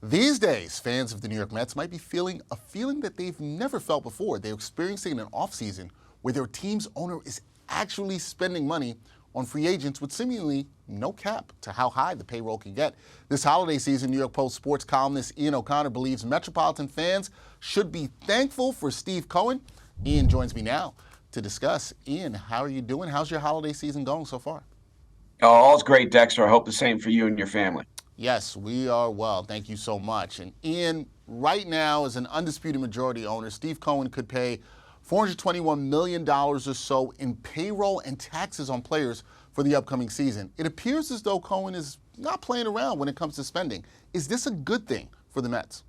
These days, fans of the New York Mets might be feeling a feeling that they've never felt before. They're experiencing an offseason where their team's owner is actually spending money on free agents with seemingly no cap to how high the payroll can get. This holiday season, New York Post sports columnist Ian O'Connor believes Metropolitan fans should be thankful for Steve Cohen. Ian joins me now to discuss. Ian, how are you doing? How's your holiday season going so far? Oh, all's great, Dexter. I hope the same for you and your family. Yes, we are well. Thank you so much. And Ian, right now, as an undisputed majority owner, Steve Cohen could pay $421 million or so in payroll and taxes on players for the upcoming season. It appears as though Cohen is not playing around when it comes to spending. Is this a good thing for the Mets?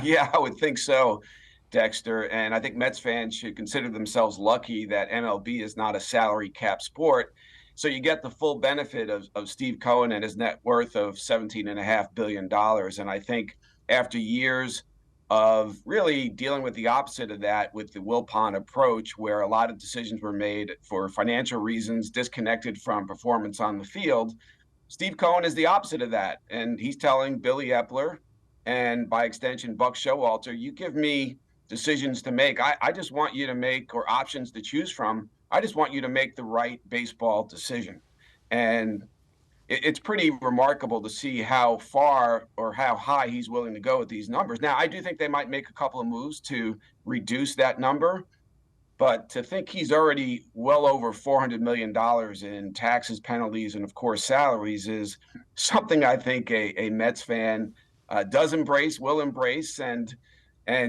Yeah, I would think so, Dexter. And I think Mets fans should consider themselves lucky that MLB is not a salary cap sport. So you get the full benefit of Steve Cohen and his net worth of $17.5 billion. And I think after years of really dealing with the opposite of that with the Wilpon approach, where a lot of decisions were made for financial reasons, disconnected from performance on the field, Steve Cohen is the opposite of that. And he's telling Billy Epler and by extension, Buck Showalter, you give me decisions to make. I just want you to make, or options to choose from. I just want you to make the right baseball decision. And it's pretty remarkable to see how far or how high he's willing to go with these numbers. Now, I do think they might make a couple of moves to reduce that number, but to think he's already well over $400 million in taxes, penalties, and of course salaries is something I think a Mets fan does embrace, will embrace, and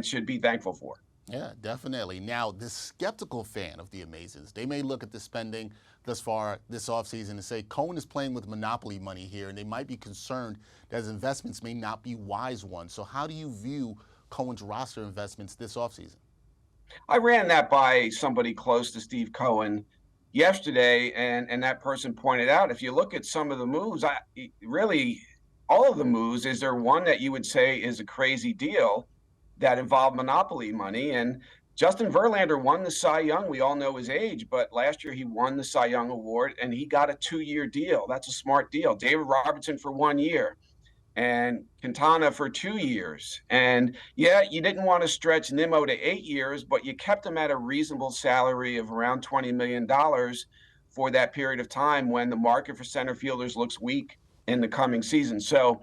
should be thankful for. Yeah, definitely. Now, the skeptical fan of the Amazins, they may look at the spending thus far this offseason and say Cohen is playing with monopoly money here, and they might be concerned that his investments may not be wise ones. So how do you view Cohen's roster investments this offseason? I ran that by somebody close to Steve Cohen yesterday, and that person pointed out if you look at some of the moves, really all of the moves, is there one that you would say is a crazy deal that involved monopoly money? And Justin Verlander won the Cy Young. We all know his age, but last year he won the Cy Young award and he got a 2-year deal. That's a smart deal. David Robertson for 1 year and Quintana for 2 years. And yeah, you didn't want to stretch Nimmo to 8 years, but you kept him at a reasonable salary of around $20 million for that period of time when the market for center fielders looks weak in the coming season. So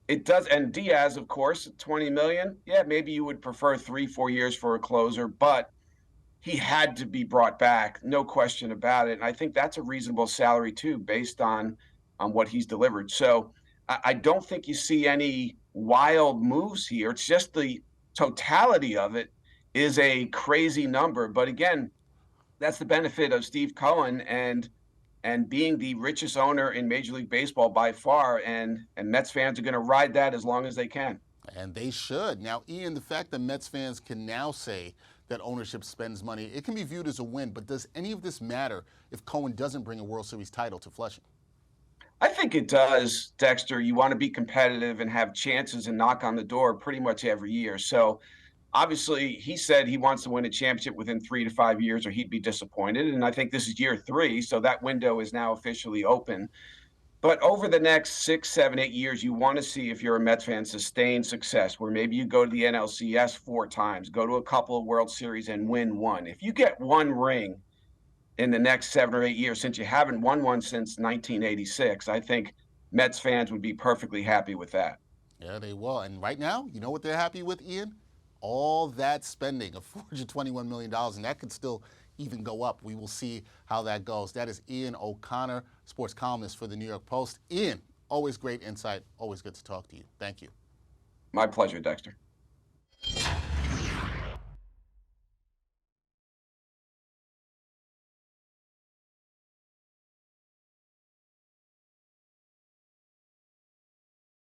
it does. And Diaz, of course, 20 million. Yeah, maybe you would prefer 3-4 years for a closer, but he had to be brought back, no question about it. And I think that's a reasonable salary too, based on what he's delivered. So I don't think you see any wild moves here. It's just the totality of it is a crazy number. But again, that's the benefit of Steve Cohen and being the richest owner in Major League Baseball by far. And Mets fans are going to ride that as long as they can. And they should. Now, Ian, the fact that Mets fans can now say that ownership spends money, it can be viewed as a win, but does any of this matter if Cohen doesn't bring a World Series title to Flushing? I think it does, Dexter. You want to be competitive and have chances and knock on the door pretty much every year. So obviously, he said he wants to win a championship within 3 to 5 years or he'd be disappointed. And I think this is year 3. So that window is now officially open. But over the next 6, 7, 8 years, you want to see, if you're a Mets fan, sustained success where maybe you go to the NLCS 4 times, go to a couple of World Series and win one. If you get one ring in the next 7 or 8 years, since you haven't won one since 1986, I think Mets fans would be perfectly happy with that. Yeah, they will. And right now, you know what they're happy with, Ian? All that spending of $421 million, and that could still even go up. We will see how that goes. That is Ian O'Connor, sports columnist for the New York Post. Ian, always great insight. Always good to talk to you. Thank you. My pleasure, Dexter.